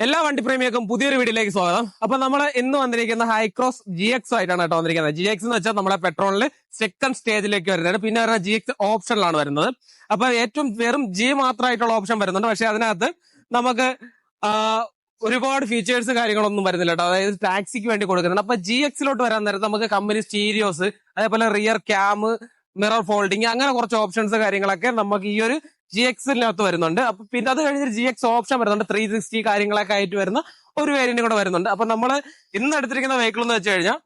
എല്ലാ വണ്ടി പ്രേമികൾക്കും പുതിയൊരു വീഡിയോയിലേക്ക് സ്വാഗതം. അപ്പൊ നമ്മൾ ഇന്ന് വന്നിരിക്കുന്ന ഹൈക്രോസ് GX ആയിട്ടാണ് കേട്ടോ വന്നിരിക്കുന്നത്. GX എന്ന് വെച്ചാൽ നമ്മളെ പെട്രോളില് സെക്കൻഡ് സ്റ്റേജിലേക്ക് വരുന്നത്. പിന്നെ വരുന്ന GX ഓപ്ഷനിലാണ് വരുന്നത്. അപ്പൊ ഏറ്റവും വെറും G മാത്രമായിട്ടുള്ള ഓപ്ഷൻ വരുന്നുണ്ട്. പക്ഷെ അതിനകത്ത് നമുക്ക് ഒരുപാട് ഫീച്ചേഴ്സ് കാര്യങ്ങളൊന്നും വരുന്നില്ല കേട്ടോ. അതായത് ടാക്സിക്ക് വേണ്ടി കൊടുക്കുന്നുണ്ട്. അപ്പൊ GX വരാൻ നേരത്ത് നമുക്ക് കമ്പനി സ്റ്റീരിയോസ്, അതേപോലെ റിയർ ക്യാം, മിറർ ഫോൾഡിങ്, അങ്ങനെ കുറച്ച് ഓപ്ഷൻസ് കാര്യങ്ങളൊക്കെ നമുക്ക് ഈ ഒരു GX വരുന്നുണ്ട്. അപ്പൊ പിന്നെ അത് കഴിഞ്ഞ് GX ഓപ്ഷൻ വരുന്നുണ്ട്, 360 കാര്യങ്ങളൊക്കെ ആയിട്ട് വരുന്ന ഒരു വേരിയന്റ് കൂടെ വരുന്നുണ്ട്. അപ്പൊ നമ്മൾ ഇന്ന് എടുത്തിരിക്കുന്ന വെഹിക്കിൾ എന്ന് വെച്ച് കഴിഞ്ഞാൽ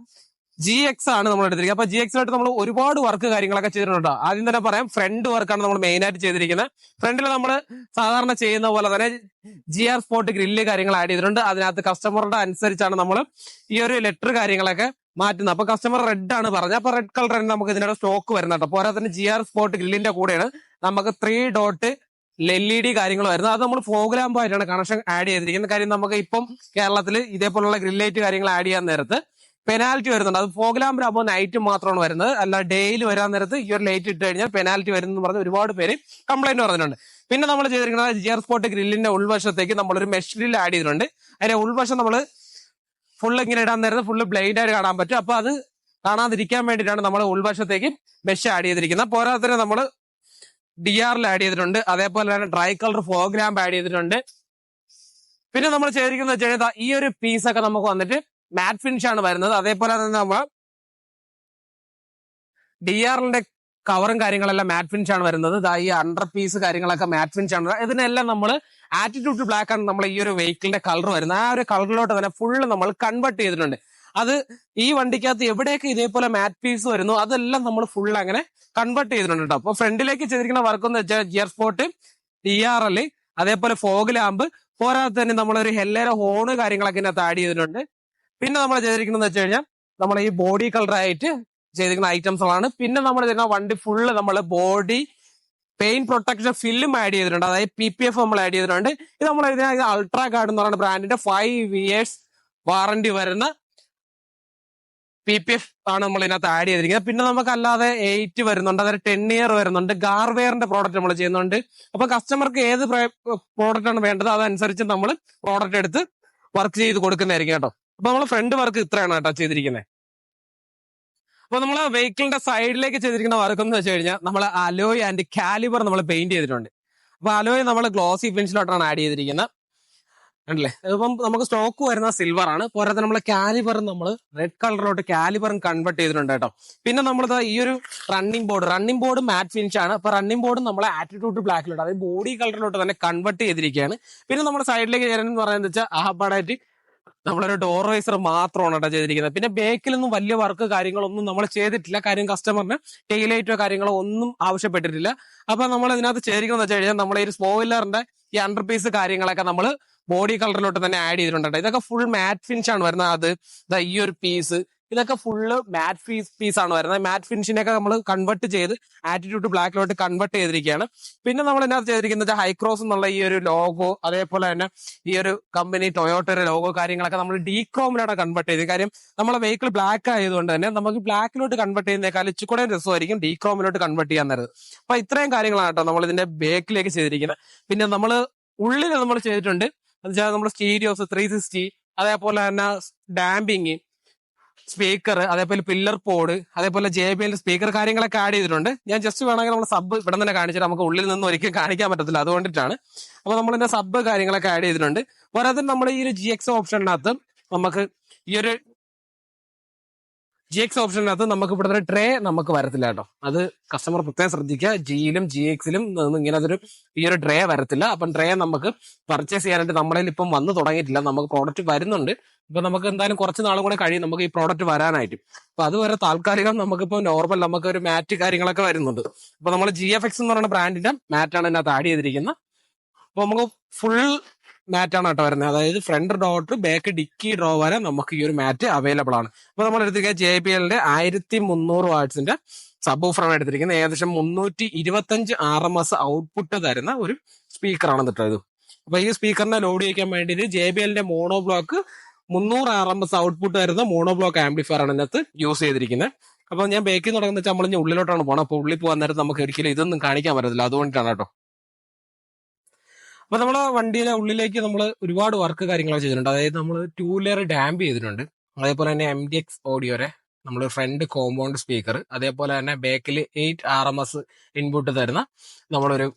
GX ആണ് നമ്മൾ എടുത്തിരിക്കുന്നത്. അപ്പൊ GX നമ്മൾ ഒരുപാട് വർക്ക് കാര്യങ്ങളൊക്കെ ചെയ്തിട്ടുണ്ട്. ആദ്യം തന്നെ പറയാം, ഫ്രണ്ട് വർക്കാണ് നമ്മൾ മെയിൻ ആയിട്ട് ചെയ്തിരിക്കുന്നത്. ഫ്രണ്ടിൽ നമ്മൾ സാധാരണ ചെയ്യുന്ന പോലെ തന്നെ GR സ്പോട്ട് ഗ്രില്ല് കാര്യങ്ങൾ ആഡ് ചെയ്തിട്ടുണ്ട്. അതിനകത്ത് കസ്റ്റമറുടെ അനുസരിച്ചാണ് നമ്മൾ ഈ ഒരു ലെറ്റർ കാര്യങ്ങളൊക്കെ മാറ്റുന്നത്. അപ്പൊ കസ്റ്റമർ റെഡ് ആണ് പറഞ്ഞത്. അപ്പൊ റെഡ് കളർ തന്നെ നമുക്ക് ഇതിന്റെ സ്റ്റോക്ക് വരുന്നുണ്ട്. പോരാ തന്നെ GR സ്പോട്ട് ഗ്രില്ലിന്റെ കൂടെയാണ് നമുക്ക് 3 ഡോട്ട് LED കാര്യങ്ങൾ വരുന്നത്. അത് നമ്മൾ ഫോഗ് ലാമ്പായിട്ടാണ് കണക്ഷൻ ആഡ് ചെയ്തിരിക്കുന്നത്. കാര്യം നമുക്ക് ഇപ്പം കേരളത്തിൽ ഇതേപോലുള്ള ഗ്രിൽ ലൈറ്റ് കാര്യങ്ങൾ ആഡ് ചെയ്യാൻ നേരത്ത് പെനാൽറ്റി വരുന്നുണ്ട്. അത് ഫോഗ് ലാമ്പിലാകുമ്പോൾ നൈറ്റ് മാത്രമാണ് വരുന്നത്. അല്ല ഡേയിൽ വരാൻ നേരത്ത് ഈ ഒരു ലൈറ്റ് ഇട്ട് കഴിഞ്ഞാൽ പെനാൽറ്റി വരുന്നു പറഞ്ഞ് ഒരുപാട് പേര് കംപ്ലൈന്റ് പറഞ്ഞിട്ടുണ്ട്. പിന്നെ നമ്മൾ ചെയ്തിരിക്കുന്നത് GR സ്പോട്ട് ഗ്രില്ലിന്റെ ഉൾവശത്തേക്ക് നമ്മളൊരു മെഷ് ഗ്രിൽ ആഡ് ചെയ്തിട്ടുണ്ട്. അതിന്റെ ഉൾവശം നമ്മൾ ഫുള്ള് ഇങ്ങനെ ഇടാൻ നേരത്ത് ഫുള്ള് ബ്ലൈൻഡ് ആയിട്ട് കാണാൻ പറ്റും. അപ്പൊ അത് കാണാതിരിക്കാൻ വേണ്ടിയിട്ടാണ് നമ്മൾ ഉൾവശത്തേക്ക് മെഷ് ആഡ് ചെയ്തിരിക്കുന്നത്. പോരാത്തതിന് നമ്മൾ DR ആഡ് ചെയ്തിട്ടുണ്ട്. അതേപോലെ തന്നെ dry colour fog lamp add ചെയ്തിട്ടുണ്ട്. പിന്നെ നമ്മൾ ചെയ്തിരിക്കുന്നത് വെച്ച് കഴിഞ്ഞാൽ ഈ ഒരു പീസൊക്കെ നമുക്ക് വന്നിട്ട് മാറ്റ് ഫിനിഷ് ആണ് വരുന്നത്. അതേപോലെ തന്നെ നമ്മൾ DR കവറും കാര്യങ്ങളെല്ലാം മാറ്റ് ഫിനിഷ് ആണ് വരുന്നത്. ഈ അണ്ടർ പീസ് കാര്യങ്ങളൊക്കെ മാറ്റ് ഫിനിഷ് ആണ്. ഇതിനെല്ലാം നമ്മൾ ആറ്റിറ്റ്യൂഡ് ബ്ലാക്ക് ആണ് നമ്മൾ ഈ ഒരു വെഹിക്കിളിന്റെ കളർ വരുന്നത്. ആ ഒരു കളറിലോട്ട് തന്നെ ഫുള്ള് നമ്മൾ കൺവേർട്ട് ചെയ്തിട്ടുണ്ട്. അത് ഈ വണ്ടിക്കകത്ത് എവിടെയൊക്കെ ഇതേപോലെ മാറ്റ് പീസ് വരുന്നു അതെല്ലാം നമ്മൾ ഫുൾ അങ്ങനെ കൺവേർട്ട് ചെയ്തിട്ടുണ്ട് കേട്ടോ. അപ്പൊ ഫ്രണ്ടിലേക്ക് ചെയ്തിരിക്കുന്ന വർക്ക് എന്ന് വെച്ചാൽ GR സ്പോട്ട്, TRL, അതേപോലെ ഫോഗ് ലാമ്പ്, പോരാതെ തന്നെ നമ്മളൊരു ഹെല്ലേര ഹോണ് കാര്യങ്ങളൊക്കെ ഇതിനകത്ത് ആഡ് ചെയ്തിട്ടുണ്ട്. പിന്നെ നമ്മൾ ചെയ്തിരിക്കുന്നത് വെച്ച് കഴിഞ്ഞാൽ നമ്മൾ ഈ ബോഡി കളറായിട്ട് ചെയ്തിരിക്കുന്ന ഐറ്റംസുകളാണ്. പിന്നെ നമ്മൾ ചെയ്യുന്ന വണ്ടി ഫുള്ള് നമ്മൾ ബോഡി പെയിന്റ് പ്രൊട്ടക്ഷൻ ഫില്ലും ആഡ് ചെയ്തിട്ടുണ്ട്. അതായത് PPF നമ്മൾ ആഡ് ചെയ്തിട്ടുണ്ട്. ഇത് നമ്മൾ ഇതിനകത്ത് അൾട്രാ ഗാർഡ് എന്ന് പറയുന്ന ബ്രാൻഡിന്റെ 5 years വാറന്റി വരുന്ന PPF ആണ് നമ്മൾ ഇതിനകത്ത് ആഡ് ചെയ്തിരിക്കുന്നത്. പിന്നെ നമുക്ക് അല്ലാതെ 8 വരുന്നുണ്ട്, അതായത് 10 year വരുന്നുണ്ട്. ഗാർവെയറിന്റെ പ്രോഡക്റ്റ് നമ്മൾ ചെയ്യുന്നുണ്ട്. അപ്പൊ കസ്റ്റമർക്ക് ഏത് പ്രോഡക്റ്റ് ആണ് വേണ്ടത് അതനുസരിച്ച് നമ്മൾ പ്രോഡക്റ്റ് എടുത്ത് വർക്ക് ചെയ്ത് കൊടുക്കുന്നതായിരിക്കും കേട്ടോ. അപ്പൊ നമ്മൾ ഫ്രണ്ട് വർക്ക് ഇത്രയാണ് കേട്ടോ ചെയ്തിരിക്കുന്നത്. അപ്പൊ നമ്മൾ വെഹിക്കിളിന്റെ സൈഡിലേക്ക് ചെയ്തിരിക്കുന്ന വർക്ക് എന്ന് വെച്ച് കഴിഞ്ഞാൽ നമ്മൾ അലോയ് ആൻഡ് കാലിബർ നമ്മൾ പെയിന്റ് ചെയ്തിട്ടുണ്ട്. അപ്പൊ അലോയ് നമ്മൾ ഗ്ലോസി ഫിനിഷിലോട്ടാണ് ആഡ് ചെയ്തിരിക്കുന്നത്. ഉണ്ടല്ലേ, ഇപ്പം നമുക്ക് സ്റ്റോക്ക് വരുന്ന സിൽവർ ആണ്. പോരാതെ നമ്മളെ കാലിബറും നമ്മൾ റെഡ് കളറിലോട്ട് കാലിബറും കൺവേർട്ട് ചെയ്തിട്ടുണ്ട് കേട്ടോ. പിന്നെ നമ്മളിത് ഈ ഒരു റണ്ണിംഗ് ബോർഡ് മാറ്റ് ഫിനിഷ് ആണ്. അപ്പൊ റണ്ണിംഗ് ബോർഡ് നമ്മളെ ആറ്റിറ്റ്യൂഡ് ബ്ലാക്കിലോട്ട്, അതായത് ബോഡി കളറിലോട്ട് തന്നെ കൺവേർട്ട് ചെയ്തിരിക്കുകയാണ്. പിന്നെ നമ്മുടെ സൈഡിലേക്ക് ചേരുന്നത് പറയുന്നത് വെച്ചാൽ ആഹബാഡായിട്ട് നമ്മളൊരു ഡോർ വൈസർ മാത്രമാണ് കേട്ടോ ചെയ്തിരിക്കുന്നത്. പിന്നെ ബേക്കിലൊന്നും വലിയ വർക്ക് കാര്യങ്ങളൊന്നും നമ്മൾ ചെയ്തിട്ടില്ല. കാര്യം കസ്റ്റമറിന് ടെയിലൈറ്റോ കാര്യങ്ങളോ ഒന്നും ആവശ്യപ്പെട്ടിട്ടില്ല. അപ്പൊ നമ്മൾ ഇതിനകത്ത് ചെയ്തിരിക്കുന്നത് വെച്ച് കഴിഞ്ഞാൽ നമ്മളെ ഈ സ്പോയിലറിന്റെ ഈ അണ്ടർ പീസ് കാര്യങ്ങളൊക്കെ നമ്മൾ ബോഡി കളറിലോട്ട് തന്നെ ആഡ് ചെയ്തിട്ടുണ്ട്. ഇതൊക്കെ ഫുൾ മാറ്റ് ഫിനിഷ് ആണ് വരുന്നത്. അത് ഈ ഒരു പീസ് ഇതൊക്കെ ഫുള്ള് മാറ്റ് പീസ് ആണ് വരുന്നത്. മാറ്റ് ഫിനിഷിനൊക്കെ നമ്മൾ കൺവേർട്ട് ചെയ്ത് ആറ്റിറ്റ്യൂഡ് ബ്ലാക്കിലോട്ട് കൺവേർട്ട് ചെയ്തിരിക്കുകയാണ്. പിന്നെ നമ്മൾ ഇതിനകത്ത് ചെയ്തിരിക്കുന്നത് ഹൈക്രോസ് എന്നുള്ള ഈ ഒരു ലോഗോ, അതേപോലെ തന്നെ ഈ ഒരു കമ്പനി ടൊയോട്ടയുടെ ലോഗോ കാര്യങ്ങളൊക്കെ നമ്മൾ ഡീക്രോമിലാണ് കൺവേർട്ട് ചെയ്തത്. കാര്യം നമ്മളെ വെഹിക്കിൾ ബ്ലാക്ക് ആയതുകൊണ്ട് തന്നെ നമുക്ക് ബ്ലാക്കിലോട്ട് കൺവേർട്ട് ചെയ്യുന്നതിനേക്കാൾ ഇച്ചിക്കൂടെ രസമായിരിക്കും ഡീക്രോമിലോട്ട് കൺവേർട്ട് ചെയ്യാൻ നേരത്. അപ്പൊ ഇത്രയും കാര്യങ്ങളാണ് കേട്ടോ നമ്മൾ ഇതിന്റെ ബേക്കിലേക്ക് ചെയ്തിരിക്കുന്നത്. പിന്നെ നമ്മൾ ഉള്ളിൽ നമ്മൾ ചെയ്തിട്ടുണ്ട് എന്നുവെച്ചാൽ നമ്മുടെ സ്റ്റീരിയോസ്, 360, അതേപോലെ തന്നെ ഡാമ്പിങ്, സ്പീക്കർ, അതേപോലെ പില്ലർ പോഡ്, അതേപോലെ JBL സ്പീക്കർ കാര്യങ്ങളൊക്കെ ആഡ് ചെയ്തിട്ടുണ്ട്. ഞാൻ ജസ്റ്റ് വേണമെങ്കിൽ നമ്മൾ സബ് ഇവിടെ തന്നെ കാണിച്ചിട്ട് നമുക്ക് ഉള്ളിൽ നിന്ന് ഒരിക്കലും കാണിക്കാൻ പറ്റത്തില്ല, അതുകൊണ്ടിട്ടാണ്. അപ്പൊ നമ്മൾ ഇതിന്റെ സബ് കാര്യങ്ങളൊക്കെ ആഡ് ചെയ്തിട്ടുണ്ട്. പോരാതെ നമ്മുടെ ഈ ഒരു GX ഓപ്ഷനകത്ത് നമുക്ക് ഈ ഒരു GX ഓപ്ഷനകത്ത് നമുക്ക് ഇവിടെ ട്രേ നമുക്ക് വരത്തില്ല കേട്ടോ. അത് കസ്റ്റമർ പ്രത്യേകം ശ്രദ്ധിക്കുക. Gയിലും GXലും ഇങ്ങനെ ഈ ഒരു ട്രേ വരത്തില്ല. അപ്പം ട്രേ നമുക്ക് പർച്ചേസ് ചെയ്യാനായിട്ട് നമ്മളതിൽ ഇപ്പം വന്നു തുടങ്ങിയിട്ടില്ല. നമുക്ക് പ്രോഡക്റ്റ് വരുന്നുണ്ട്. ഇപ്പൊ നമുക്ക് എന്തായാലും കുറച്ച് നാളും കൂടെ കഴിയും നമുക്ക് ഈ പ്രോഡക്റ്റ് വരാനായിട്ട്. അപ്പൊ അതുവരെ താൽക്കാലികം നമുക്കിപ്പോ നോർമൽ നമുക്ക് ഒരു മാറ്റ് കാര്യങ്ങളൊക്കെ വരുന്നുണ്ട്. അപ്പൊ നമ്മൾ GFX എന്ന് പറയുന്ന ബ്രാൻഡിന്റെ മാറ്റാണ് ഇതിനകത്ത് ആഡ് ചെയ്തിരിക്കുന്നത്. അപ്പൊ നമുക്ക് ഫുൾ മാറ്റാണ് കേട്ടോ വരുന്നത്. അതായത് ഫ്രണ്ട് ഡോർ ബാക്ക് ഡിക്കി ഡ്രോ വരെ നമുക്ക് ഈ ഒരു മാറ്റ് അവൈലബിൾ ആണ്. അപ്പൊ നമ്മൾ എടുത്തിരിക്കുക JBLന്റെ 1300 വാട്ട്സിന്റെ സബ് ഊഫറാണ് എടുത്തിരിക്കുന്നത്. ഏകദേശം 325 RMS ഔട്ട്പുട്ട് തരുന്ന ഒരു സ്പീക്കറാണ് കേട്ടോ ഇത്. അപ്പൊ ഈ സ്പീക്കറിനെ ലോഡ് ചെയ്യിക്കാൻ വേണ്ടിയിട്ട് JBLന്റെ മോണോ ബ്ലോക്ക് 300 RMS ഔട്ട്പുട്ട് വരുന്ന മോണോ ബ്ലോക്ക് ആംപ്ലിഫയർ ആണ് ഇതിനകത്ത് യൂസ് ചെയ്തിരിക്കുന്നത്. അപ്പൊ ഞാൻ ബേക്കിൽ തുടങ്ങുന്ന വെച്ചാൽ നമ്മൾ ഉള്ളിലോട്ടാണ് പോകണം. അപ്പൊ ഉള്ളിൽ പോകാൻ നേരത്ത് നമുക്ക് ഒരിക്കലും ഇതൊന്നും കാണിക്കാൻ പറ്റത്തില്ല, അതുകൊണ്ടിട്ടാണ് കേട്ടോ. അപ്പൊ നമ്മളെ വണ്ടിയിലെ ഉള്ളിലേക്ക് നമ്മൾ ഒരുപാട് വർക്ക് കാര്യങ്ങളൊക്കെ ചെയ്തിട്ടുണ്ട്. അതായത് നമ്മൾ 2 ലെയർ ഡാമ്പ് ചെയ്തിട്ടുണ്ട്. അതേപോലെ തന്നെ MDX ഓഡിയോരെ നമ്മൾ ഫ്രണ്ട് കോമ്പൗണ്ട് സ്പീക്കർ, അതേപോലെ തന്നെ ബാക്കിൽ 8 RMS ഇൻപുട്ട് തരുന്ന നമ്മളൊരു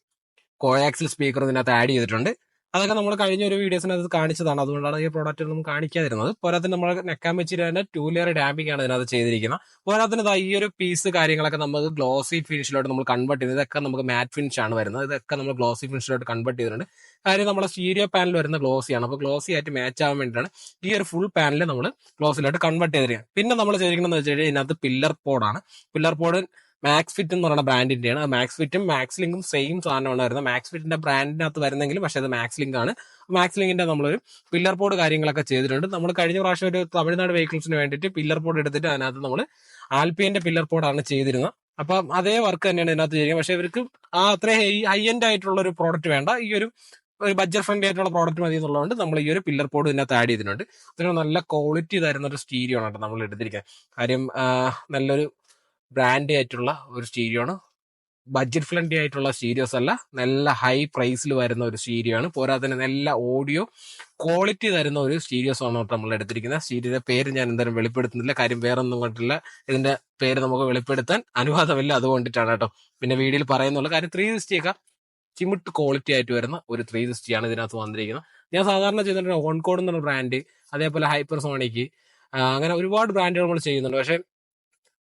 കോയാക്സിൽ സ്പീക്കർ ഇതിനകത്ത് ആഡ് ചെയ്തിട്ടുണ്ട്. അതൊക്കെ നമ്മൾ കഴിഞ്ഞ ഒരു വീഡിയോസിനകത്ത് കാണിച്ചതാണ്. അതുകൊണ്ടാണ് ഈ പ്രോഡക്റ്റ് ഒന്നും കാണിക്കാതിരുന്നത്. പോരാത്തിന് നമ്മൾ നെക്കാൻ വെച്ചിട്ട് തന്നെ 2 ലെയർ ഡാമ്പിംഗ് ആണ് ഇതിനകത്ത് ചെയ്തിരിക്കുന്നത്. പോരാത്തിന് ഈ ഒരു പീസ് കാര്യങ്ങളൊക്കെ നമുക്ക് ഗ്ലോസി ഫിനിഷിലോട്ട് നമ്മൾ കൺവേർട്ട് ചെയ്ത്, ഇതൊക്കെ നമുക്ക് മാറ്റ് ഫിനിഷ് ആണ് വരുന്നത്. ഇതൊക്കെ നമ്മൾ ഗ്ലോസി ഫിനിഷിലോട്ട് കൺവേർട്ട് ചെയ്തിട്ടുണ്ട്. കാര്യം നമ്മുടെ സ്റ്റീരിയോ പാനൽ വരുന്ന ഗ്ലോസിയാണ്. അപ്പോൾ ഗ്ലോസി ആയിട്ട് മാച്ച് ആവാൻ വേണ്ടിയിട്ടാണ് ഈ ഒരു ഫുൾ പാനൽ നമ്മൾ ഗ്ലോസിലോട്ട് കൺവേർട്ട് ചെയ്തിരിക്കുന്നത്. പിന്നെ നമ്മൾ ചെയ്തിരിക്കുന്നത് വെച്ച് കഴിഞ്ഞാൽ ഇതിനകത്ത് പില്ലർ പോഡാണ്. പില്ലർ പോഡ് മാക്സ് ഫിറ്റ് എന്ന് പറയുന്ന ബ്രാൻഡിന്റെയാണ്. മാക്സ് ഫിറ്റും മാക്സ് ലിങ്കും സെയിം സാധനമാണ് വരുന്നത്. മാക്സ് ഫിറ്റിന്റെ ബ്രാൻഡിനകത്ത് വരുന്നെങ്കിലും പക്ഷേ അത് മാക്സ് ലിങ്ക് ആണ്. മാക്സ് ലിങ്കിന്റെ നമ്മളൊരു പില്ലർ ബോർഡ് കാര്യങ്ങളൊക്കെ ചെയ്തിട്ടുണ്ട്. നമ്മൾ കഴിഞ്ഞ പ്രാവശ്യം ഒരു തമിഴ്നാട് വെഹിക്കിൾസിന് വേണ്ടിയിട്ട് പില്ലർ ബോർഡ് എടുത്തിട്ട് അതിനകത്ത് നമ്മൾ ആൽപിയന്റെ പില്ലർ ബോർഡാണ് ചെയ്തിരുന്നത്. അപ്പൊ അതേ വർക്ക് തന്നെയാണ് ഇതിനകത്ത് ചെയ്യുന്നത്. പക്ഷെ ഇവർക്ക് അത്രയും ഹൈ എൻഡ് ആയിട്ടുള്ള ഒരു പ്രോഡക്റ്റ് വേണ്ട, ഈ ഒരു ബഡ്ജറ്റ് ഫ്രണ്ട്ലി ആയിട്ടുള്ള പ്രോഡക്റ്റ് മതി എന്നുള്ളതുകൊണ്ട് നമ്മൾ ഈ ഒരു പില്ലർ ബോർഡ് ഇതിനകത്ത് ആഡ് ചെയ്തിട്ടുണ്ട്. അതിന് നല്ല ക്വാളിറ്റി തരുന്ന ഒരു സ്റ്റീരിയോ ആണ് നമ്മൾ എടുത്തിരിക്കുന്നത്. കാര്യം നല്ലൊരു ബ്രാൻഡ് ആയിട്ടുള്ള ഒരു സ്റ്റീരിയോ ആണ്. ബഡ്ജറ്റ് ഫ്രണ്ട്ലി ആയിട്ടുള്ള സ്റ്റീരിയോസ് അല്ല, നല്ല ഹൈ പ്രൈസിൽ വരുന്ന ഒരു സ്റ്റീരിയോ ആണ്. പോരാതെ നല്ല ഓഡിയോ ക്വാളിറ്റി തരുന്ന ഒരു സ്റ്റീരിയോസ് ആണ് നമ്മൾ എടുത്തിരിക്കുന്നത്. സ്റ്റീരിയോയുടെ പേര് ഞാൻ എന്തായാലും വെളിപ്പെടുത്തുന്നില്ല, കാര്യം വേറെ ഒന്നും കൊണ്ടില്ല. ഇതിന്റെ പേര് നമുക്ക് വെളിപ്പെടുത്താൻ അനുവാദമില്ല, അതുകൊണ്ടിട്ടാണ് കേട്ടോ. പിന്നെ വീഡിയോയിൽ പറയുന്നുള്ള കാര്യം 360 ഒക്കെ ചിമിട്ട് ക്വാളിറ്റി ആയിട്ട് വരുന്ന ഒരു 360 ആണ് ഇതിനകത്ത് വന്നിരിക്കുന്നത്. ഞാൻ സാധാരണ ചെയ്യുന്നുണ്ട് ഓൺകോഡ് എന്നുള്ള ബ്രാൻഡ്, അതേപോലെ ഹൈപ്പർസോണിക്, അങ്ങനെ ഒരുപാട് ബ്രാൻഡുകൾ നമ്മൾ ചെയ്യുന്നുണ്ട്. പക്ഷെ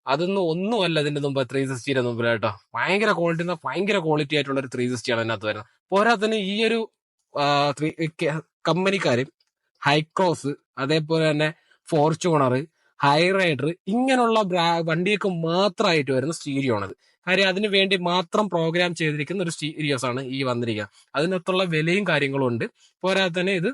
അതൊന്നും ഒന്നുമല്ല ഇതിന്റെ മുമ്പ് 360 മുമ്പിൽ കേട്ടോ. ഭയങ്കര ക്വാളിറ്റി ആയിട്ടുള്ള ഒരു 360 ആണ് അതിനകത്ത് വരുന്നത്. പോരാത്തന്നെ ഈ ഒരു കമ്പനിക്കാര് ഹൈക്രോസ്, അതേപോലെ തന്നെ ഫോർച്യൂണർ, ഹൈറൈഡർ, ഇങ്ങനെയുള്ള വണ്ടിയൊക്കെ മാത്രമായിട്ട് വരുന്ന സ്റ്റീരിയോ ആണത്. കാര്യം അതിന് വേണ്ടി മാത്രം പ്രോഗ്രാം ചെയ്തിരിക്കുന്ന ഒരു സ്റ്റീരിയോസ് ആണ് ഈ വന്നിരിക്കുക. അതിനകത്തുള്ള വിലയും കാര്യങ്ങളും ഉണ്ട്. പോരാതെ തന്നെ ഇത്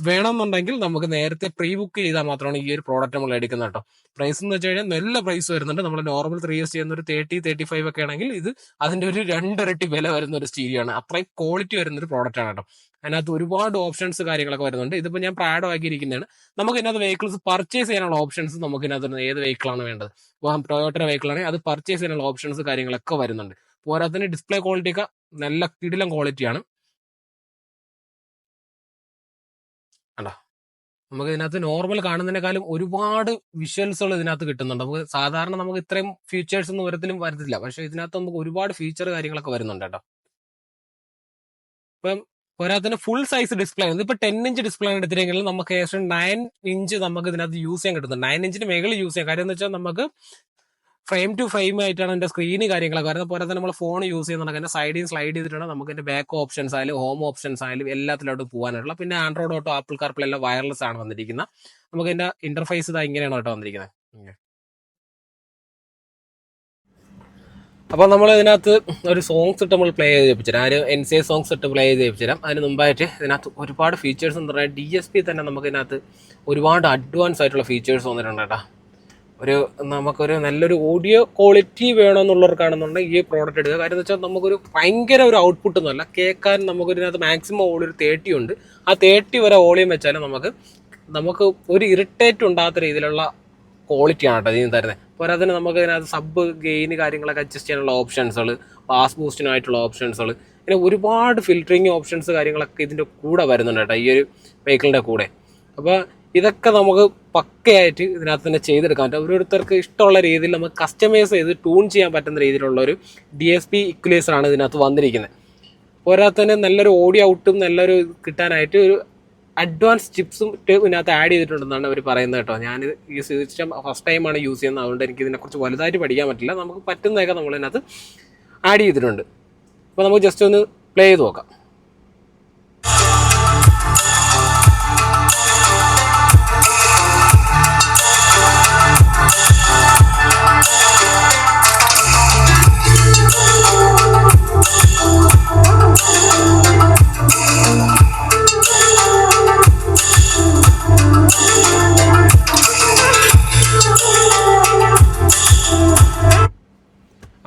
വേണമെന്നുണ്ടെങ്കിൽ നമുക്ക് നേരത്തെ പ്രീ ബുക്ക് ചെയ്താൽ മാത്രമാണ് ഈ ഒരു പ്രോഡക്റ്റ് നമ്മൾ എടുക്കുന്നത് കേട്ടോ. പ്രൈസ് എന്ന് വെച്ച് കഴിഞ്ഞാൽ നല്ല പ്രൈസ് വരുന്നുണ്ട്. നമ്മൾ നോർമൽ 3S ചെയ്യുന്ന ഒരു 30-35 ഒക്കെ ആണെങ്കിൽ ഇത് അതിന്റെ ഒരു 2 ഇരട്ടി വില വരുന്ന ഒരു സ്റ്റീരിയോ ആണ്. അത്രയും ക്വാളിറ്റി വരുന്ന ഒരു പ്രോഡക്റ്റ് ആണ് കേട്ടോ. അതിനകത്ത് ഒരുപാട് ഓപ്ഷൻസ് കാര്യങ്ങളൊക്കെ വരുന്നുണ്ട്. ഇതിപ്പോൾ ഞാൻ പ്രാഡോ ആക്കിയിരിക്കുന്നതാണ്. നമുക്ക് ഇതിനകത്ത് വെഹിക്കിൾസ് പർച്ചേസ് ചെയ്യാനുള്ള ഓപ്ഷൻസ് നമുക്ക് ഇതിനകത്ത് ഏത് വെഹിക്കിളാണ് വേണ്ടത്, ടൊയോട്ട വെഹിക്കിൾ ആണെങ്കിൽ അത് പർച്ചേസ് ചെയ്യാനുള്ള ഓപ്ഷൻസ് കാര്യങ്ങളൊക്കെ വരുന്നുണ്ട്. പോരാത്തതിന് ഡിസ്പ്ലേ ക്വാളിറ്റി ഒക്കെ നല്ല കിടിലം ക്വാളിറ്റിയാണ്. അല്ല, നമുക്ക് ഇതിനകത്ത് നോർമൽ കാണുന്നതിനേക്കാളും ഒരുപാട് വിഷ്വൽസുകൾ ഇതിനകത്ത് കിട്ടുന്നുണ്ട്. നമുക്ക് സാധാരണ നമുക്ക് ഇത്രയും ഫീച്ചേഴ്സ് ഒന്നും ഒരിക്കലും വരത്തില്ല, പക്ഷെ ഇതിനകത്ത് നമുക്ക് ഒരുപാട് ഫീച്ചർ കാര്യങ്ങളൊക്കെ വരുന്നുണ്ട് കേട്ടോ. ഇപ്പം പോരാത്തതിന് ഫുൾ സൈസ് ഡിസ്പ്ലേ ആണ്. ഇതിപ്പോൾ 10 ഇഞ്ച് ഡിസ്പ്ലേ ആണ് എടുത്തിട്ടെങ്കിൽ നമുക്ക് ഏകദേശം 9 ഇഞ്ച് നമുക്ക് ഇതിനകത്ത് യൂസ് ചെയ്യാൻ കിട്ടുന്നുണ്ട്. 9 ഇഞ്ചിന് മേളിൽ യൂസ് ചെയ്യാം. കാര്യം എന്ന് വെച്ചാൽ നമുക്ക് ഫ്രെയിം ടു ഫ്രെയിം ആയിട്ടാണ് എൻ്റെ സ്ക്രീന് കാര്യങ്ങളൊക്കെ വരുന്നത്. പോരാതെ നമ്മൾ ഫോൺ യൂസ് ചെയ്യുന്നുണ്ടെങ്കിൽ എൻ്റെ സൈഡിൽ സ്ലൈഡ് ചെയ്തിട്ടാണ് നമുക്ക് എൻ്റെ ബാക്ക് ഓപ്ഷൻസ് ആയാലും ഹോം ഓപ്ഷൻസ് ആയാലും എല്ലാത്തിലോട്ട് പോകാനായിട്ടുള്ള. പിന്നെ ആൻഡ്രോയിഡ് ഓട്ടോ, ആപ്പിൾ കാർപ്ലേ എല്ലാം വയർലെസ് ആണ് വന്നിരിക്കുന്നത്. നമുക്ക് എൻ്റെ ഇന്റർഫേസ് ഇതാ ഇങ്ങനെയാണ് കേട്ടോ വന്നിരിക്കുന്നത്. അപ്പോൾ നമ്മൾ ഇതിനകത്ത് ഒരു സോങ്സ് ഇട്ട് നമ്മൾ പ്ലേ ചെയ്ത് കേൾപ്പിച്ചുതരാം. ഒരു NCA സോങ്സ് ഇട്ട് പ്ലേ ചെയ്ത് കേൾപ്പിച്ചുതരാം. അതിന് മുമ്പായിട്ട് ഇതിനകത്ത് ഒരുപാട് ഫീച്ചേഴ്സ് എന്ന് പറഞ്ഞാൽ DSP തന്നെ നമുക്ക് ഇതിനകത്ത് ഒരുപാട് അഡ്വാൻസ് ആയിട്ടുള്ള ഫീച്ചേഴ്സ് വന്നിട്ടുണ്ട് കേട്ടോ. നമുക്കൊരു നല്ലൊരു ഓഡിയോ ക്വാളിറ്റി വേണമെന്നുള്ളവർക്കാണെന്നുണ്ടെങ്കിൽ ഈ പ്രോഡക്റ്റ് എടുക്കുക. കാര്യം എന്ന് വെച്ചാൽ നമുക്കൊരു ഭയങ്കര ഒരു ഔട്ട്പുട്ട് ഒന്നുമല്ല, കേൾക്കാൻ നമുക്കൊരിനകത്ത് മാക്സിമം ഓഡിയോ 30 ഉണ്ട്. ആ 30 വരെ വോളിയം വെച്ചാലും നമുക്ക് ഒരു ഇറിറ്റേറ്റ് ഉണ്ടാകാത്ത രീതിയിലുള്ള ക്വാളിറ്റിയാണ് കേട്ടോ ഇതിന് തരുന്നത്. പോരാതെ തന്നെ നമുക്ക് ഇതിനകത്ത് സബ് ഗെയിൻ കാര്യങ്ങളൊക്കെ അഡ്ജസ്റ്റ് ചെയ്യാനുള്ള ഓപ്ഷൻസുകൾ, ബാസ് ബൂസ്റ്റിനായിട്ടുള്ള ഓപ്ഷൻസുകൾ, പിന്നെ ഒരുപാട് ഫിൽറ്ററിങ് ഓപ്ഷൻസ് കാര്യങ്ങളൊക്കെ ഇതിൻ്റെ കൂടെ വരുന്നുണ്ട് കേട്ടോ, ഈ ഒരു വെഹിക്കിളിൻ്റെ കൂടെ. അപ്പോൾ ഇതൊക്കെ നമുക്ക് പക്കയായിട്ട് ഇതിനകത്ത് തന്നെ ചെയ്തെടുക്കാൻ പറ്റും. ഓരോരുത്തർക്ക് ഇഷ്ടമുള്ള രീതിയിൽ നമുക്ക് കസ്റ്റമൈസ് ചെയ്ത് ട്യൂൺ ചെയ്യാൻ പറ്റുന്ന രീതിയിലുള്ള ഒരു DSP ഇക്വലൈസറാണ് ഇതിനകത്ത് വന്നിരിക്കുന്നത്. പോരാതെ തന്നെ നല്ലൊരു ഓഡിയോ ഔട്ടും നല്ലൊരു കിട്ടാനായിട്ട് ഒരു അഡ്വാൻസ് ചിപ്സും ഇതിനകത്ത് ആഡ് ചെയ്തിട്ടുണ്ടെന്നാണ് അവർ പറയുന്നത് കേട്ടോ. ഞാൻ ഈ സിസ്റ്റം ഫസ്റ്റ് ടൈമാണ് യൂസ് ചെയ്യുന്നത്, അതുകൊണ്ട് എനിക്ക് ഇതിനെക്കുറിച്ച് വലുതായിട്ട് പഠിക്കാൻ പറ്റില്ല. നമുക്ക് പറ്റുന്നതൊക്കെ നമ്മളിതിനകത്ത് ആഡ് ചെയ്തിട്ടുണ്ട്. അപ്പോൾ നമുക്ക് ജസ്റ്റ് ഒന്ന് പ്ലേ ചെയ്ത് നോക്കാം.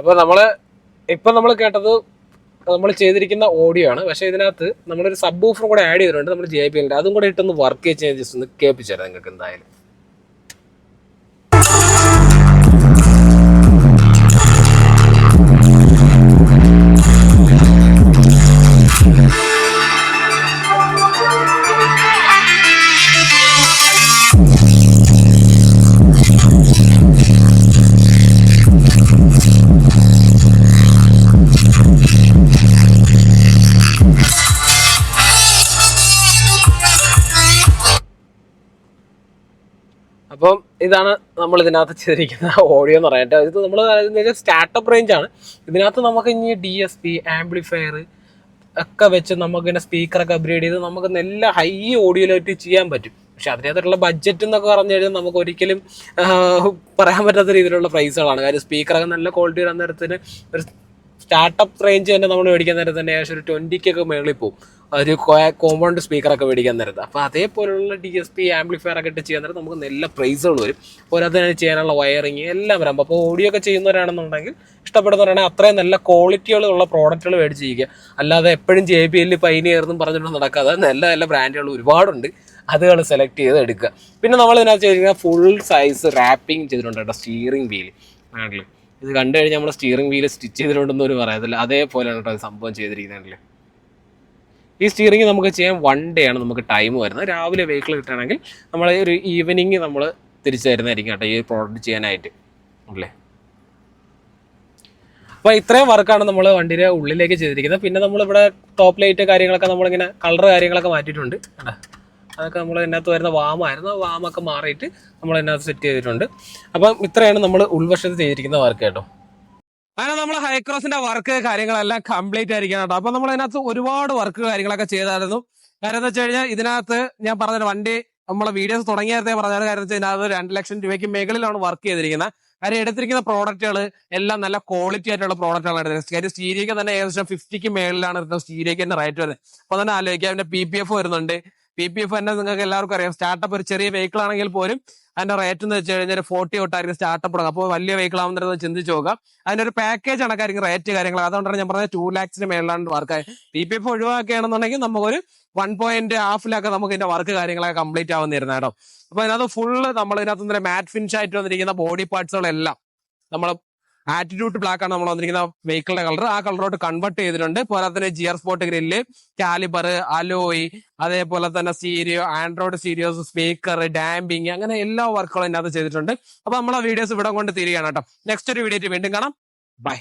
അപ്പോൾ നമ്മൾ കേട്ടത് നമ്മൾ ചെയ്തിരിക്കുന്ന ഓഡിയോ ആണ്. പക്ഷേ ഇതിനകത്ത് നമ്മളൊരു സബ് വൂഫറും കൂടെ ആഡ് ചെയ്തിട്ടുണ്ട്. നമ്മൾ JBL അതും കൂടെ ഇട്ടൊന്ന് വർക്ക് ചെയ്യാൻ ജസ്റ്റ് ഒന്ന് കേൾപ്പിച്ചു തരാം നിങ്ങൾക്ക് എന്തായാലും. അപ്പം ഇതാണ് നമ്മൾ ഇതിനകത്ത് ചെയ്തിരിക്കുന്ന ഓഡിയോ എന്ന് പറയാം. ഇത് നമ്മൾ സ്റ്റാർട്ടപ്പ് റേഞ്ച് ആണ്. ഇതിനകത്ത് നമുക്ക് ഇനി DSP, ആംപ്ലിഫയർ ഒക്കെ വെച്ച് നമുക്ക് ഇങ്ങനെ സ്പീക്കറൊക്കെ അപ്ഗ്രേഡ് ചെയ്ത് നമുക്ക് നല്ല ഹൈ ഓഡിയോയിലായിട്ട് ചെയ്യാൻ പറ്റും. പക്ഷെ അതിനകത്തുള്ള ബഡ്ജറ്റ് എന്നൊക്കെ പറഞ്ഞു കഴിഞ്ഞാൽ നമുക്ക് ഒരിക്കലും പറയാൻ പറ്റാത്ത രീതിയിലുള്ള പ്രൈസുകളാണ്. കാര്യം സ്പീക്കറൊക്കെ നല്ല ക്വാളിറ്റി വന്ന നേരത്തിന് ഒരു സ്റ്റാർട്ടപ്പ് റേഞ്ച് തന്നെ നമ്മൾ മേടിക്കാൻ നേരത്ത് തന്നെ ഏകദേശം ഒരു 20K മേളിൽ പോകും ഒരു കോമ്പൗണ്ട് സ്പീക്കറൊക്കെ മേടിക്കാൻ നേരത്ത്. അപ്പോൾ അതേപോലുള്ള DSP, ആംപ്ലിഫയർ ഒക്കെ ഇട്ട് ചെയ്യാൻ നേരത്ത് നമുക്ക് നല്ല പ്രൈസുകൾ വരും. പോരാത്തതിന് ചെയ്യാനുള്ള വയറിങ് എല്ലാം വരാം. അപ്പോൾ ഓഡിയോ ഒക്കെ ചെയ്യുന്നവരാണെന്നുണ്ടെങ്കിൽ, ഇഷ്ടപ്പെടുന്നവരാണെങ്കിൽ അത്രയും നല്ല ക്വാളിറ്റികളുള്ള പ്രോഡക്റ്റുകൾ മേടിച്ച് ചെയ്യുക. അല്ലാതെ എപ്പോഴും JBL, പൈനിയർ എന്നും പറഞ്ഞിട്ട് നടക്കാതെ നല്ല നല്ല ബ്രാൻഡുകൾ ഒരുപാടുണ്ട്, അതുകൾ സെലക്ട് ചെയ്ത് എടുക്കുക. പിന്നെ നമ്മൾ ഇതിനകത്ത് ചെയ്തിരിക്കുന്ന ഫുൾ സൈസ് റാപ്പിംഗ് ചെയ്തിട്ടുണ്ട് കേട്ടോ. സ്റ്റിയറിംഗ് വീല് ആണല്ലേ, ഇത് കണ്ടു കഴിഞ്ഞാൽ നമ്മൾ സ്റ്റിയറിംഗ് വീല് സ്റ്റിച്ച് ചെയ്തിട്ടുണ്ടെന്ന് ഒരു പറയത്തില്ല, അതേപോലെയാണ് കേട്ടോ സംഭവം ചെയ്തിരിക്കുന്നതല്ലേ. ഈ സ്റ്റിയറിംഗ് നമുക്ക് ചെയ്യാൻ 1 day ആണ് നമുക്ക് ടൈം വരുന്നത്. രാവിലെ വെഹിക്കിൾ കിട്ടുകയാണെങ്കിൽ നമ്മൾ ഒരു ഈവനിങ് നമ്മൾ തിരിച്ചു തരുന്നതായിരിക്കും കേട്ടോ ഈ പ്രോഡക്റ്റ് ചെയ്യാനായിട്ട് അല്ലേ. അപ്പോൾ ഇത്രയും വർക്കാണ് നമ്മൾ വണ്ടിയുടെ ഉള്ളിലേക്ക് ചെയ്തിരിക്കുന്നത്. പിന്നെ നമ്മളിവിടെ ടോപ്പ് ലൈറ്റ് കാര്യങ്ങളൊക്കെ നമ്മളിങ്ങനെ കളർ കാര്യങ്ങളൊക്കെ മാറ്റിയിട്ടുണ്ട് കേട്ടോ. അതൊക്കെ നമ്മൾ ഇതിനകത്ത് വരുന്ന വാമായിരുന്നു, വാമൊക്കെ മാറിയിട്ട് നമ്മൾ ഇതിനകത്ത് സെറ്റ് ചെയ്തിട്ടുണ്ട്. അപ്പം ഇത്രയാണ് നമ്മൾ ഉൾവശത്ത് ചെയ്തിരിക്കുന്ന വർക്ക് കേട്ടോ. അങ്ങനെ നമ്മൾ ഹൈക്രോസിന്റെ വർക്ക് കാര്യങ്ങളെല്ലാം കംപ്ലീറ്റ് ആയിരിക്കണം കേട്ടോ. അപ്പൊ നമ്മൾ ഇതിനകത്ത് ഒരുപാട് വർക്ക് കാര്യങ്ങളൊക്കെ ചെയ്തായിരുന്നു. കാര്യം എന്താ വെച്ച് കഴിഞ്ഞാൽ ഇതിനകത്ത് ഞാൻ പറഞ്ഞ വണ്ടി നമ്മളെ വീഡിയോസ് തുടങ്ങിയ നേരത്തെ പറഞ്ഞാൽ കാര്യം വെച്ചാൽ ഇതിനകത്ത് 2 ലക്ഷം രൂപയ്ക്ക് മുകളിലാണ് വർക്ക് ചെയ്തിരിക്കുന്നത്. കാര്യം എടുത്തിരിക്കുന്ന പ്രോഡക്റ്റുകൾ എല്ലാം നല്ല ക്വാളിറ്റി ആയിട്ടുള്ള പ്രോഡക്റ്റുകളാണ് എടുത്തിരിക്കുന്നത്. കാര്യം സ്റ്റീരിയോക്ക് തന്നെ ഏകദേശം 50K മേളിലാണ് സ്റ്റീരിയോക്ക് തന്നെ റേറ്റ് വരുന്നത്. അപ്പൊ തന്നെ ആലോചിക്കുക, അതിന്റെ PPF വരുന്നുണ്ട്. PPF തന്നെ നിങ്ങൾക്ക് എല്ലാവർക്കും അറിയാം. സ്റ്റാർട്ടപ്പ് ഒരു ചെറിയ വെഹിക്കിൾ ആണെങ്കിൽ പോലും അതിന്റെ റേറ്റ് എന്ന് വെച്ച് കഴിഞ്ഞാൽ 40 തൊട്ടായിരിക്കും സ്റ്റാർട്ടപ്പ് തുടങ്ങും. അപ്പോൾ വലിയ വെഹിക്കിൾ ആവുന്നത് ചിന്തിച്ച് നോക്കാം. അതിന്റെ ഒരു പാക്കേജ് കണക്കായിരിക്കും റേറ്റ് കാര്യങ്ങൾ. അതുകൊണ്ടാണ് ഞാൻ പറഞ്ഞത് 2 lakhs മേളിലാണ് വർക്കായി. PPF ഒഴിവാക്കുകയാണെന്നുണ്ടെങ്കിൽ നമുക്കൊരു 1.5 lakh നമുക്ക് ഇതിന്റെ വർക്ക് കാര്യങ്ങളൊക്കെ കംപ്ലീറ്റ് ആവുന്നിരുന്ന കേട്ടോ. അപ്പൊ അതിനകത്ത് ഫുള്ള് നമ്മൾ ഇതിനകത്ത് മാറ്റ് ഫിനിഷ് ആയിട്ട് വന്നിരിക്കുന്ന ബോഡി പാർട്സുകളെല്ലാം നമ്മൾ ആറ്റിറ്റ്യൂഡ് ബ്ലാക്ക് ആണ് നമ്മൾ വന്നിരിക്കുന്ന വെഹിക്കിളിന്റെ കളർ. ആ കളറോട്ട് കൺവേർട്ട് ചെയ്തിട്ടുണ്ട്. പോരാത്തന്നെ GR spot grill, caliper, alloy, അതേപോലെ തന്നെ stereo, android stereos, speaker, damping, അങ്ങനെ എല്ലാ വർക്കുകളും ഇതിനകത്ത് ചെയ്തിട്ടുണ്ട്. അപ്പൊ നമ്മളെ വീഡിയോസ് ഇവിടെ കൊണ്ട് തിരികെയാണ് കേട്ടോ. നെക്സ്റ്റ് ഒരു വീഡിയോ വീണ്ടും കാണാം. ബൈ.